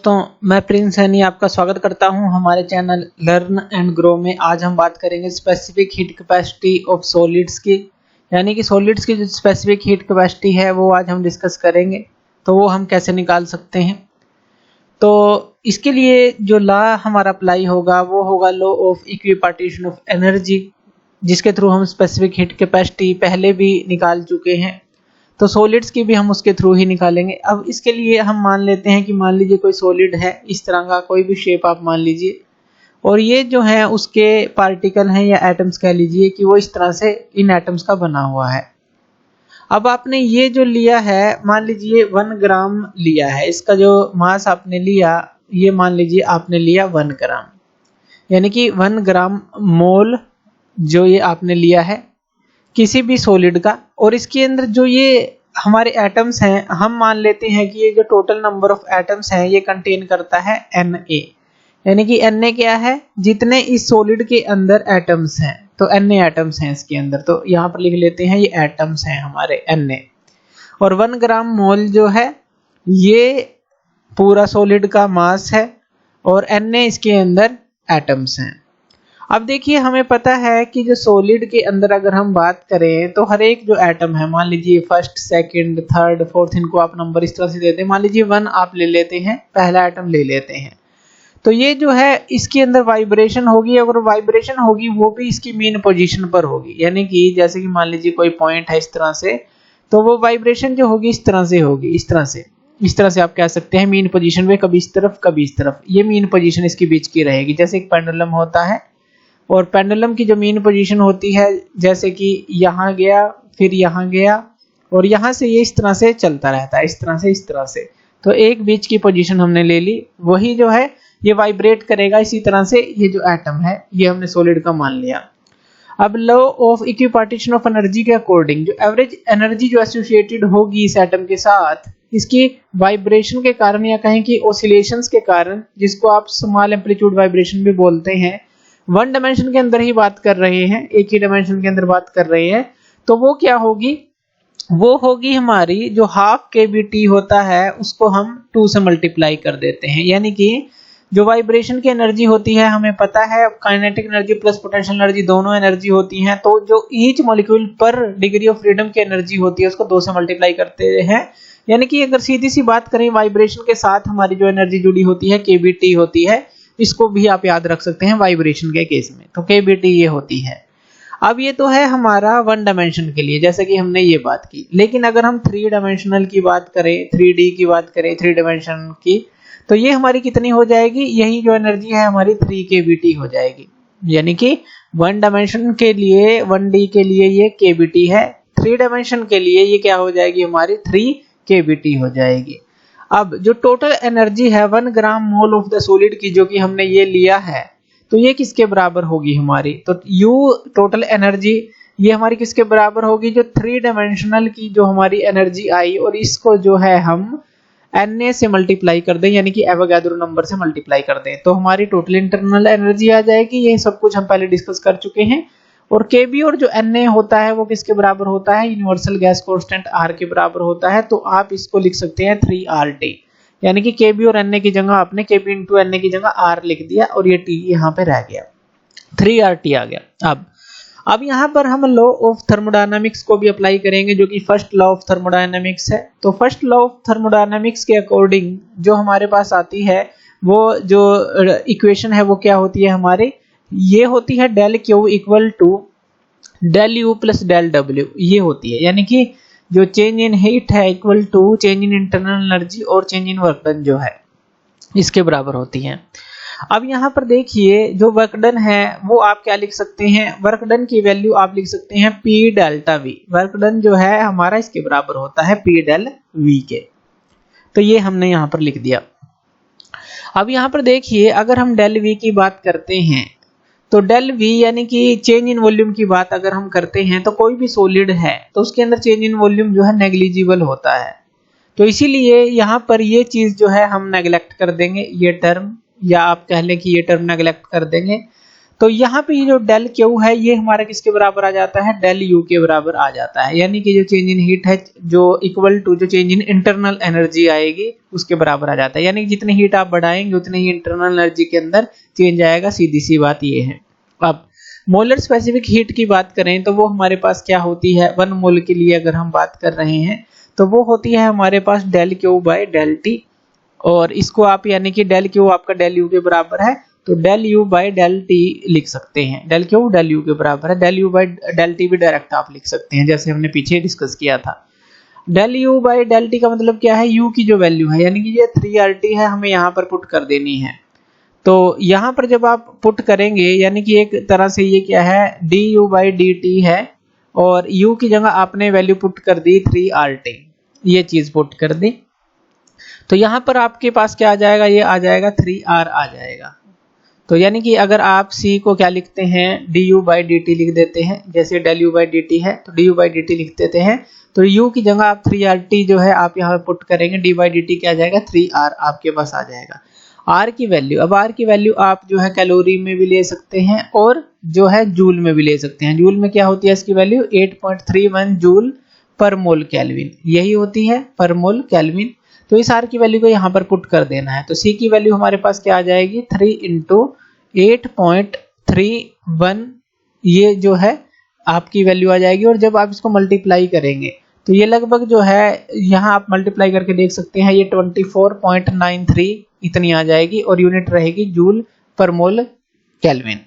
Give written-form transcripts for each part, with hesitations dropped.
दोस्तों, मैं प्रिंस सैनी आपका स्वागत करता हूं हमारे चैनल लर्न एंड ग्रो में। आज हम बात करेंगे specific heat capacity of solids की, यानी कि सॉलिड्स की जो स्पेसिफिक हीट कैपेसिटी है वो आज हम डिस्कस करेंगे। तो वो हम कैसे निकाल सकते हैं, तो इसके लिए जो लॉ हमारा अप्लाई होगा वो होगा law of equipartition of energy, जिसके थ्रू हम स्पेसिफिक हीट कैपेसिटी पहले भी निकाल चुके हैं। तो सॉलिड्स की भी हम उसके थ्रू ही निकालेंगे। अब इसके लिए हम मान लेते हैं कि मान लीजिए कोई सॉलिड है, इस तरह का कोई भी शेप आप मान लीजिए, और ये जो है उसके पार्टिकल हैं या एटम्स कह लीजिए कि वो इस तरह से इन एटम्स का बना हुआ है। अब आपने ये जो लिया है, मान लीजिए 1 ग्राम लिया है, इसका जो मास आपने लिया ये मान लीजिए आपने लिया 1 ग्राम, यानी कि 1 ग्राम मोल जो ये आपने लिया है किसी भी सॉलिड का। और इसके अंदर जो ये हमारे एटम्स हैं, हम मान लेते हैं कि ये जो टोटल नंबर ऑफ एटम्स हैं ये कंटेन करता है Na, यानी कि Na क्या है, जितने इस सॉलिड के अंदर एटम्स हैं, तो Na एटम्स हैं इसके अंदर। तो यहाँ पर लिख लेते हैं ये एटम्स हैं हमारे Na। और 1 ग्राम मोल जो है ये पूरा सॉलिड का मास है और Na इसके अंदर एटम्स हैं। अब देखिए, हमें पता है कि जो सॉलिड के अंदर अगर हम बात करें तो हर एक जो एटम है, मान लीजिए फर्स्ट, सेकंड, थर्ड, फोर्थ, इनको आप नंबर इस तरह से देते हैं। मान लीजिए 1 आप ले लेते हैं, पहला एटम ले लेते हैं, तो ये जो है इसके अंदर वाइब्रेशन होगी। अगर वाइब्रेशन होगी वो भी इसकी मेन पोजीशन पर होगी, यानी कि जैसे कि मान लीजिए कोई पॉइंट है इस तरह से, तो वो वाइब्रेशन जो होगी इस तरह से होगी, इस तरह से आप कह सकते हैं मेन पोजीशन में, कभी इस तरफ कभी इस तरफ, ये मेन पोजीशन इसके बीच की रहेगी। जैसे एक पेंडुलम होता है, और पेंडुलम की जो मेन पोजीशन होती है, जैसे कि यहाँ गया फिर यहाँ गया और यहाँ से ये इस तरह से चलता रहता है, इस तरह से। तो एक बीच की पोजीशन हमने ले ली, वही जो है ये वाइब्रेट करेगा इसी तरह से। ये जो एटम है ये हमने सॉलिड का मान लिया। अब law of equipartition of energy के अकॉर्डिंग जो एवरेज एनर्जी जो एसोसिएटेड होगी इस एटम के साथ, इसकी वाइब्रेशन के कारण या कहें कि ऑसिलेशंस के कारण, जिसको आप स्मॉल एम्पलीट्यूड वाइब्रेशन भी बोलते हैं, 1 डायमेंशन के अंदर ही बात कर रहे हैं, एक ही डायमेंशन के अंदर बात कर रहे हैं, तो वो क्या होगी, वो होगी हमारी जो हाफ kBt होता है उसको हम 2 से मल्टीप्लाई कर देते हैं। यानी कि जो वाइब्रेशन की एनर्जी होती है, हमें पता है kinetic energy plus potential energy दोनों एनर्जी होती हैं, तो जो ईच मॉलिक्यूल पर डिग्री ऑफ फ्रीडम की एनर्जी होती है उसको 2 से मल्टीप्लाई करते हैं। यानी कि अगर सीधी सी बात करें, वाइब्रेशन के साथ हमारी जो एनर्जी जुड़ी होती है kBt होती है, इसको भी आप याद रख सकते हैं वाइब्रेशन के केस में, तो kBt ये होती है। अब ये तो है हमारा 1 डायमेंशन के लिए, जैसे कि हमने ये बात की। लेकिन अगर हम 3 डायमेंशनल की बात करें, 3D की बात करें, 3 डायमेंशन की, तो ये हमारी कितनी हो जाएगी, यही जो एनर्जी है हमारी 3 kBt हो जाएगी। यानी कि 1 डायमेंशन के लिए, 1D के लिए ये kBt है, 3 डायमेंशन के लिए ये क्या हो जाएगी, हमारी 3 kBt हो जाएगी। अब जो टोटल एनर्जी है 1 ग्राम मोल ऑफ द सॉलिड की, जो कि हमने ये लिया है, तो ये किसके बराबर होगी हमारी, तो U टोटल एनर्जी ये हमारी किसके बराबर होगी, जो 3 डायमेंशनल की जो हमारी एनर्जी आई, और इसको जो है हम Na से मल्टीप्लाई कर दें, यानी कि एवोगाड्रो नंबर से मल्टीप्लाई कर दें, तो हमारी टोटल इंटरनल एनर्जी आ जाएगी। ये सब कुछ हम पहले डिस्कस कर चुके हैं। और Kb और जो Na होता है वो किसके बराबर होता है, यूनिवर्सल गैस कांस्टेंट R के बराबर होता है। तो आप इसको लिख सकते हैं 3RT, यानी कि Kb और Na की जगह आपने Kb इंटू Na की जगह R लिख दिया और ये T यहाँ पे रह गया, 3RT आ गया। अब यहाँ पर हम लॉ ऑफ थर्मोडायनामिक्स को भी अप्लाई करेंगे, जो कि फर्स्ट लॉ ऑफ थर्मोडायनामिक्स है। तो फर्स्ट लॉ ऑफ थर्मोडायनामिक्स के अकॉर्डिंग जो हमारे पास आती है, वो जो इक्वेशन है वो क्या होती है हमारी, ये होती है del Q equal to del U plus del W, ये होती है। यानी कि जो चेंज इन हीट है equal to change in internal energy और चेंज इन वर्क डन जो है इसके बराबर होती है। अब यहाँ पर देखिए, जो वर्क डन है वो आप क्या लिख सकते हैं, वर्क डन की वैल्यू आप लिख सकते हैं P delta V। Work done जो है हमारा इसके बराबर होता है P डेल V के, तो ये हमने यहाँ पर लिख दिया। अब यहाँ पर देखिए, अगर हम डेल V की बात करते हैं, तो डेल V यानी कि चेंज इन वॉल्यूम की बात अगर हम करते हैं, तो कोई भी सॉलिड है तो उसके अंदर चेंज इन वॉल्यूम जो है नेग्लिजिबल होता है। तो इसीलिए यहाँ पर ये चीज जो है हम नेग्लेक्ट कर देंगे, ये टर्म, या आप कह लें कि ये टर्म नेग्लेक्ट कर देंगे। तो यहाँ पे ये जो डेल क्यू है ये हमारा किसके बराबर आ जाता है, डेल यू के बराबर आ जाता है। यानी कि जो चेंज इन हीट है जो इक्वल टू जो चेंज इन इंटरनल एनर्जी आएगी उसके बराबर आ जाता है। यानी कि जितनी हीट आप बढ़ाएंगे उतनी ही इंटरनल एनर्जी के अंदर चेंज आएगा, सीधी सी बात ये है। अब मोलर स्पेसिफिक हीट की बात करें तो वो हमारे पास क्या होती है, 1 मोल के लिए अगर हम बात कर रहे हैं तो वो होती है हमारे पास del Q by del T. और इसको आप यानी कि डेल क्यू आपका डेल यू के बराबर है तो del U by del T लिख सकते हैं। डेल क्यू डेल यू के बराबर है, del U by del T भी डायरेक्ट आप लिख सकते हैं जैसे हमने पीछे डिस्कस किया था। Del U by del T का मतलब क्या है, यू की जो वैल्यू है यानी कि ये 3RT है हमें यहाँ पर पुट कर देनी है। तो यहाँ पर जब आप पुट करेंगे यानी कि एक तरह से ये क्या है, D you by D T है और u की जगह आपने वैल्यू पुट कर दी 3RT, ये चीज पुट कर दी। तो यहाँ पर आपके पास क्या आ जाएगा, ये आ जाएगा 3R आ जाएगा। तो यानी कि अगर आप c को क्या लिखते हैं, du बाई डी टी लिख देते हैं, जैसे del U by D T है तो du बाई डी टी लिख देते हैं। तो u की जगह आप 3RT जो है आप यहाँ पुट करेंगे, d बाई डी टी क्या आ जाएगा 3R आपके पास आ जाएगा। R की वैल्यू, अब R की वैल्यू आप जो है कैलोरी में भी ले सकते हैं और जो है जूल में भी ले सकते हैं। जूल में क्या होती है इसकी वैल्यू 8.31 जूल पर मोल केल्विन, यही होती है पर मोल केल्विन। तो इस R की वैल्यू को यहाँ पर पुट कर देना है। तो C की वैल्यू हमारे पास क्या आ जाएगी 3 इंटू 8.31, ये जो है आपकी वैल्यू आ जाएगी। और जब आप इसको मल्टीप्लाई करेंगे तो ये लगभग जो है यहाँ आप मल्टीप्लाई करके देख सकते हैं ये 24.93 इतनी आ जाएगी और यूनिट रहेगी जूल पर मोल केल्विन।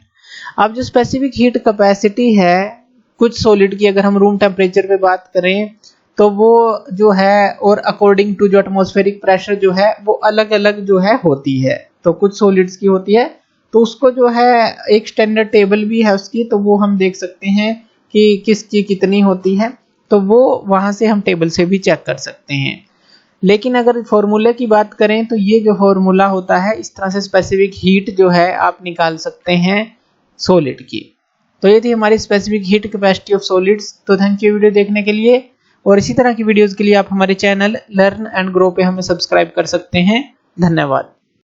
अब जो स्पेसिफिक हीट कैपेसिटी है कुछ सॉलिड की, अगर हम रूम टेम्परेचर पे बात करें तो वो जो है और अकॉर्डिंग टू जो एटमॉस्फेरिक प्रेशर जो है वो अलग अलग जो है होती है। तो कुछ सॉलिड्स की होती है तो उसको जो है एक स्टैंडर्ड टेबल भी है उसकी, तो वो हम देख सकते हैं कि किसकी कितनी होती है, तो वो वहां से हम टेबल से भी चेक कर सकते हैं। लेकिन अगर फॉर्मूले की बात करें तो ये जो फॉर्मूला होता है इस तरह से स्पेसिफिक हीट जो है आप निकाल सकते हैं सॉलिड की। तो ये थी हमारी specific heat capacity of solids. तो थैंक यू वीडियो देखने के लिए, और इसी तरह की वीडियोस के लिए आप हमारे चैनल लर्न एंड ग्रो पे हमें सब्सक्राइब कर सकते हैं। धन्यवाद।